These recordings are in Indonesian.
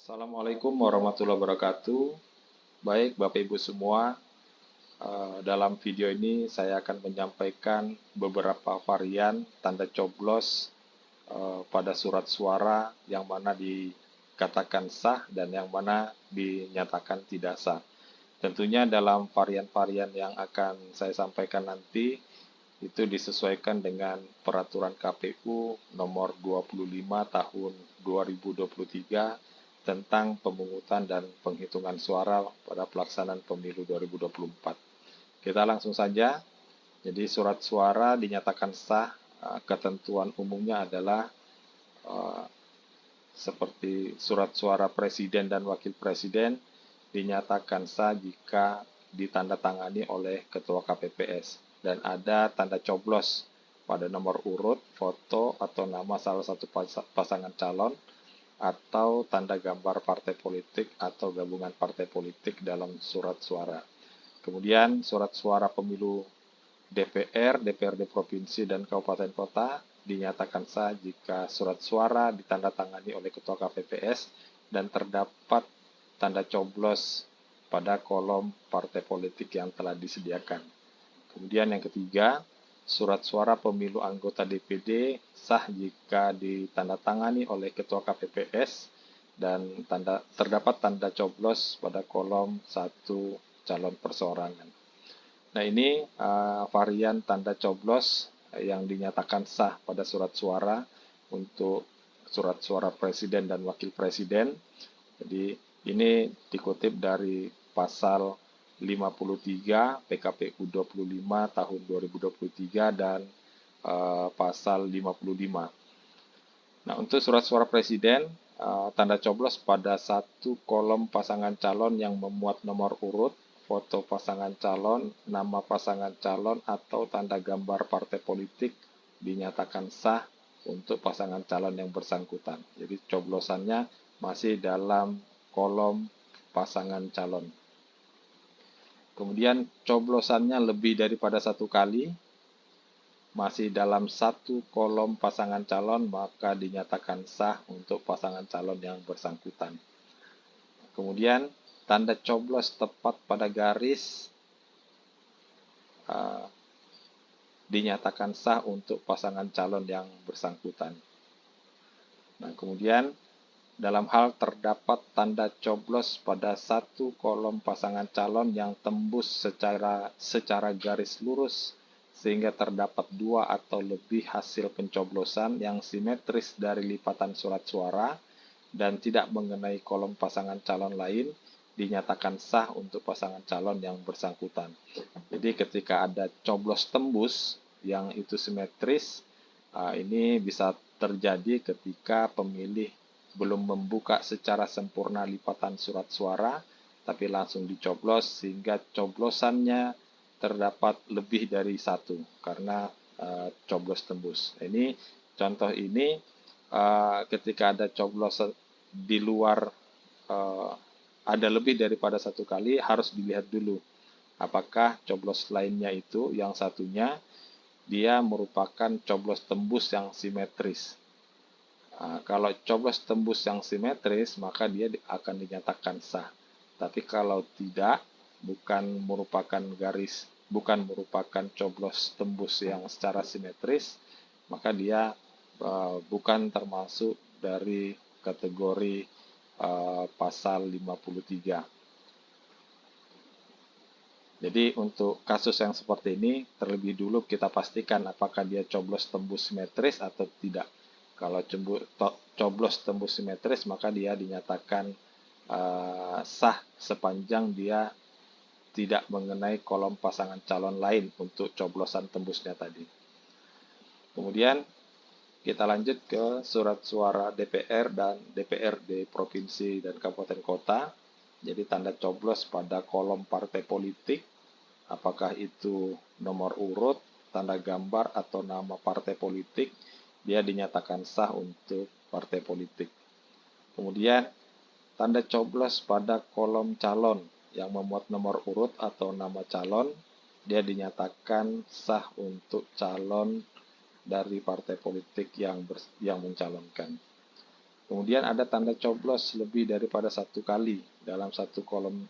Assalamualaikum warahmatullahi wabarakatuh. Baik, Bapak Ibu semua, dalam video ini saya akan menyampaikan beberapa varian tanda coblos pada surat suara yang mana dikatakan sah dan yang mana dinyatakan tidak sah. Tentunya dalam varian-varian yang akan saya sampaikan nanti itu disesuaikan dengan peraturan KPU nomor 25 tahun 2023 tentang pemungutan dan penghitungan suara pada pelaksanaan pemilu 2024. Kita langsung saja. Jadi surat suara dinyatakan sah, ketentuan umumnya adalah seperti surat suara presiden dan wakil presiden dinyatakan sah jika ditandatangani oleh Ketua KPPS dan ada tanda coblos pada nomor urut, foto, atau nama salah satu pasangan calon atau tanda gambar partai politik atau gabungan partai politik dalam surat suara. Kemudian surat suara pemilu DPR, DPRD provinsi dan kabupaten kota dinyatakan sah jika surat suara ditandatangani oleh Ketua KPPS dan terdapat tanda coblos pada kolom partai politik yang telah disediakan. Kemudian yang ketiga, surat suara pemilu anggota DPD sah jika ditandatangani oleh Ketua KPPS dan terdapat tanda coblos pada kolom 1 calon perseorangan. Nah, ini varian tanda coblos yang dinyatakan sah pada surat suara untuk surat suara presiden dan wakil presiden. Jadi ini dikutip dari pasal 53 PKPU 25 tahun 2023 dan pasal 55. Nah, untuk surat suara presiden, tanda coblos pada 1 kolom pasangan calon yang memuat nomor urut, foto pasangan calon, nama pasangan calon, atau tanda gambar partai politik dinyatakan sah untuk pasangan calon yang bersangkutan. Jadi coblosannya masih dalam kolom pasangan calon. Kemudian coblosannya lebih daripada 1 kali, masih dalam 1 kolom pasangan calon, maka dinyatakan sah untuk pasangan calon yang bersangkutan. Kemudian tanda coblos tepat pada garis dinyatakan sah untuk pasangan calon yang bersangkutan. Nah, kemudian dalam hal terdapat tanda coblos pada 1 kolom pasangan calon yang tembus secara garis lurus sehingga terdapat 2 atau lebih hasil pencoblosan yang simetris dari lipatan surat suara dan tidak mengenai kolom pasangan calon lain, dinyatakan sah untuk pasangan calon yang bersangkutan. Jadi ketika ada coblos tembus yang itu simetris, ini bisa terjadi ketika pemilih belum membuka secara sempurna lipatan surat suara, tapi langsung dicoblos sehingga coblosannya terdapat lebih dari 1 karena coblos tembus. Ini contoh ini ketika ada coblos di luar ada lebih daripada 1 kali, harus dilihat dulu apakah coblos lainnya itu yang satunya dia merupakan coblos tembus yang simetris. Kalau coblos tembus yang simetris, maka dia akan dinyatakan sah. Tapi kalau tidak, bukan merupakan coblos tembus yang secara simetris, maka dia bukan termasuk dari kategori pasal 53. Jadi untuk kasus yang seperti ini, terlebih dulu kita pastikan apakah dia coblos tembus simetris atau tidak. Kalau coblos tembus simetris, maka dia dinyatakan sah sepanjang dia tidak mengenai kolom pasangan calon lain untuk coblosan tembusnya tadi. Kemudian kita lanjut ke surat suara DPR dan DPRD provinsi dan kabupaten kota. Jadi tanda coblos pada kolom partai politik, apakah itu nomor urut, tanda gambar, atau nama partai politik, dia dinyatakan sah untuk partai politik. Kemudian tanda coblos pada kolom calon yang memuat nomor urut atau nama calon, dia dinyatakan sah untuk calon dari partai politik yang mencalonkan. Kemudian ada tanda coblos lebih daripada satu kali dalam satu kolom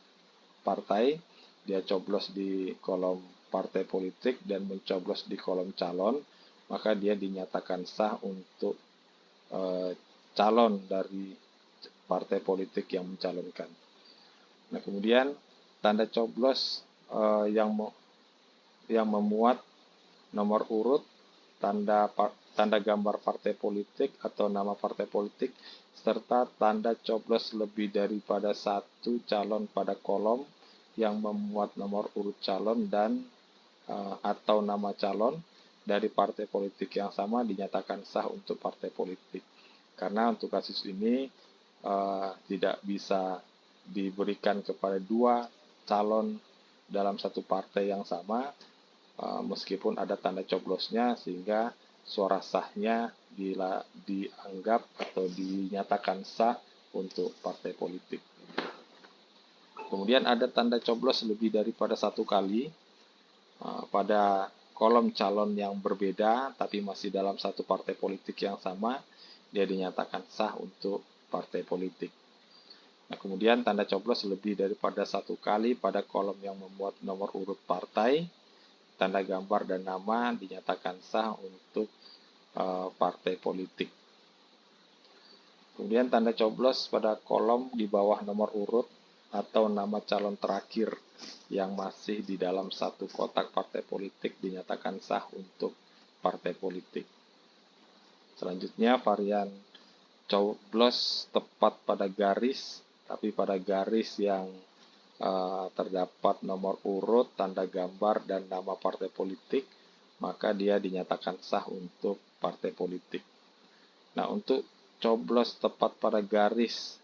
partai. Dia coblos di kolom partai politik dan mencoblos di kolom calon, maka dia dinyatakan sah untuk calon dari partai politik yang mencalonkan. Nah, kemudian tanda coblos yang memuat nomor urut, tanda gambar partai politik atau nama partai politik, serta tanda coblos lebih daripada satu calon pada kolom yang memuat nomor urut calon dan atau nama calon dari partai politik yang sama dinyatakan sah untuk partai politik. Karena untuk kasus ini tidak bisa diberikan kepada dua calon dalam satu partai yang sama, meskipun ada tanda coblosnya, sehingga suara sahnya dianggap atau dinyatakan sah untuk partai politik. Kemudian ada tanda coblos lebih daripada satu kali pada kolom calon yang berbeda tapi masih dalam satu partai politik yang sama, dia dinyatakan sah untuk partai politik. Nah, kemudian tanda coblos lebih daripada satu kali pada kolom yang memuat nomor urut partai, tanda gambar dan nama dinyatakan sah untuk partai politik. Kemudian tanda coblos pada kolom di bawah nomor urut atau nama calon terakhir yang masih di dalam satu kotak partai politik dinyatakan sah untuk partai politik. Selanjutnya varian coblos tepat pada garis, tapi pada garis yang terdapat nomor urut, tanda gambar, dan nama partai politik, maka dia dinyatakan sah untuk partai politik. Nah, untuk coblos tepat pada garis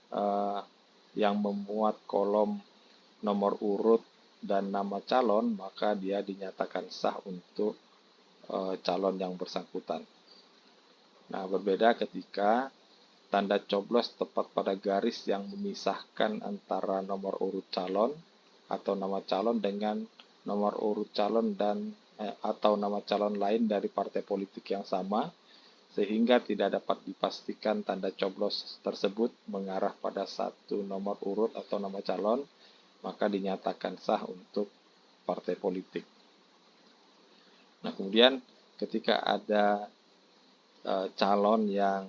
yang memuat kolom nomor urut dan nama calon, maka dia dinyatakan sah untuk calon yang bersangkutan. Nah, berbeda ketika tanda coblos tepat pada garis yang memisahkan antara nomor urut calon atau nama calon dengan nomor urut calon dan atau nama calon lain dari partai politik yang sama, sehingga tidak dapat dipastikan tanda coblos tersebut mengarah pada satu nomor urut atau nama calon, maka dinyatakan sah untuk partai politik. Nah, kemudian ketika ada calon yang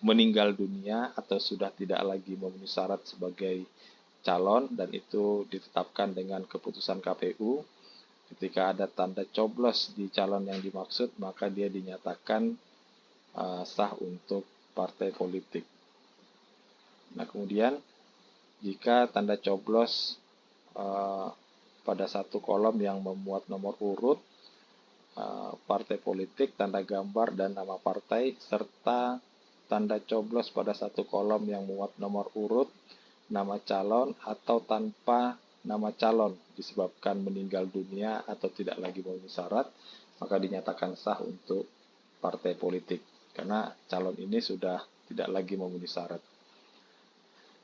meninggal dunia atau sudah tidak lagi memenuhi syarat sebagai calon dan itu ditetapkan dengan keputusan KPU, ketika ada tanda coblos di calon yang dimaksud, maka dia dinyatakan sah untuk partai politik. Nah, kemudian jika tanda coblos pada satu kolom yang memuat nomor urut, partai politik, tanda gambar, dan nama partai, serta tanda coblos pada satu kolom yang memuat nomor urut, nama calon, atau tanpa nama calon disebabkan meninggal dunia atau tidak lagi memenuhi syarat, maka dinyatakan sah untuk partai politik, karena calon ini sudah tidak lagi memenuhi syarat.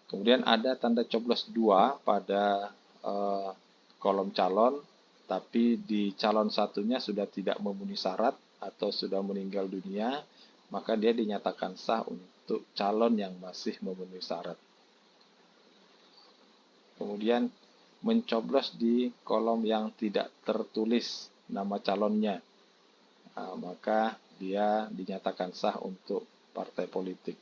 Kemudian ada tanda coblos 2 pada kolom calon, tapi di calon satunya sudah tidak memenuhi syarat atau sudah meninggal dunia, maka dia dinyatakan sah untuk calon yang masih memenuhi syarat. Kemudian mencoblos di kolom yang tidak tertulis nama calonnya, maka dia dinyatakan sah untuk partai politik.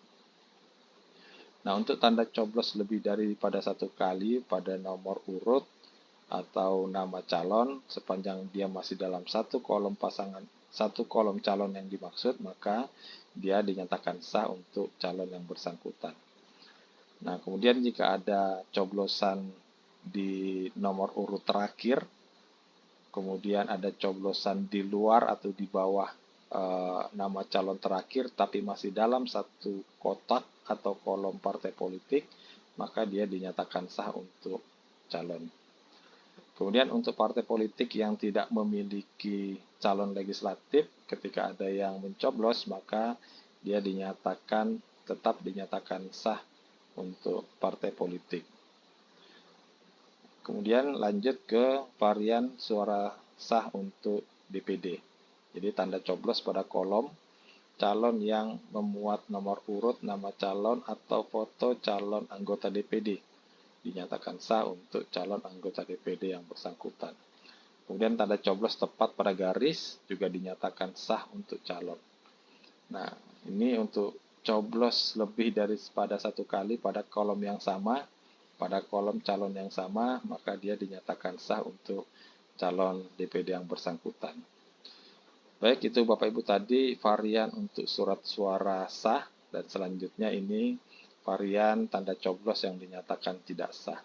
Nah, untuk tanda coblos lebih daripada satu kali pada nomor urut atau nama calon sepanjang dia masih dalam satu kolom calon yang dimaksud, maka dia dinyatakan sah untuk calon yang bersangkutan. Nah, kemudian jika ada coblosan di nomor urut terakhir, kemudian ada coblosan di luar atau di bawah nama calon terakhir tapi masih dalam satu kotak atau kolom partai politik, maka dia dinyatakan sah untuk calon. Kemudian untuk partai politik yang tidak memiliki calon legislatif, ketika ada yang mencoblos, maka dia tetap dinyatakan sah untuk partai politik. Kemudian lanjut ke varian suara sah untuk DPD. Jadi tanda coblos pada kolom calon yang memuat nomor urut, nama calon, atau foto calon anggota DPD. Dinyatakan sah untuk calon anggota DPD yang bersangkutan. Kemudian tanda coblos tepat pada garis juga dinyatakan sah untuk calon. Nah, ini untuk coblos lebih daripada satu kali pada kolom yang sama, pada kolom calon yang sama, maka dia dinyatakan sah untuk calon DPD yang bersangkutan. Baik, itu Bapak Ibu tadi varian untuk surat suara sah, dan selanjutnya ini varian tanda coblos yang dinyatakan tidak sah.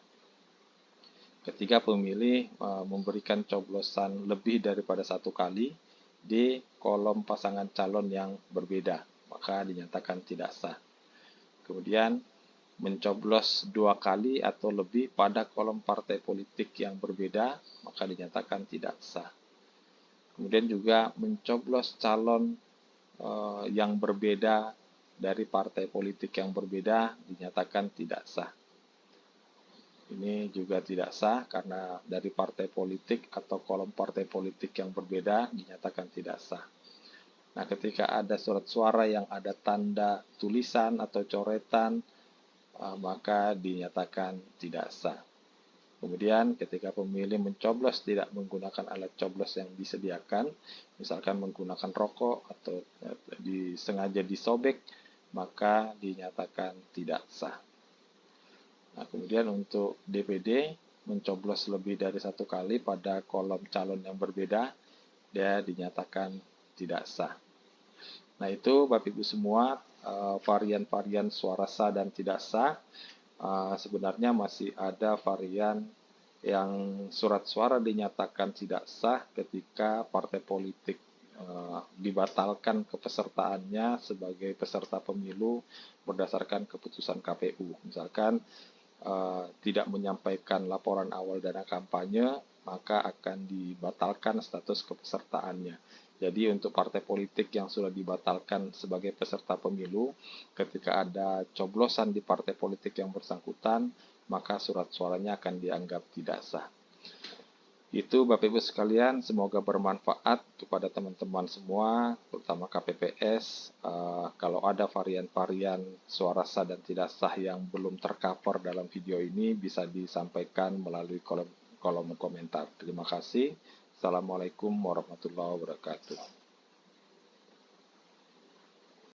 Ketika pemilih memberikan coblosan lebih daripada satu kali di kolom pasangan calon yang berbeda, maka dinyatakan tidak sah. Kemudian mencoblos dua kali atau lebih pada kolom partai politik yang berbeda, maka dinyatakan tidak sah. Kemudian juga mencoblos calon yang berbeda dari partai politik yang berbeda, dinyatakan tidak sah. Ini juga tidak sah karena dari partai politik atau kolom partai politik yang berbeda dinyatakan tidak sah. Nah, ketika ada surat suara yang ada tanda tulisan atau coretan, maka dinyatakan tidak sah. Kemudian ketika pemilih mencoblos tidak menggunakan alat coblos yang disediakan, misalkan menggunakan rokok atau disengaja disobek, maka dinyatakan tidak sah. Nah, kemudian untuk DPD mencoblos lebih dari satu kali pada kolom calon yang berbeda, dia dinyatakan tidak sah. Nah, itu Bapak Ibu semua varian-varian suara sah dan tidak sah. Sebenarnya masih ada varian yang surat suara dinyatakan tidak sah ketika partai politik dibatalkan kepesertaannya sebagai peserta pemilu berdasarkan keputusan KPU. Misalkan tidak menyampaikan laporan awal dana kampanye, maka akan dibatalkan status kepesertaannya. Jadi untuk partai politik yang sudah dibatalkan sebagai peserta pemilu, ketika ada coblosan di partai politik yang bersangkutan, maka surat suaranya akan dianggap tidak sah. Itu Bapak Ibu sekalian, semoga bermanfaat kepada teman-teman semua, terutama KPPS. Kalau ada varian-varian suara sah dan tidak sah yang belum tercover dalam video ini, bisa disampaikan melalui kolom komentar. Terima kasih. Assalamualaikum warahmatullahi wabarakatuh.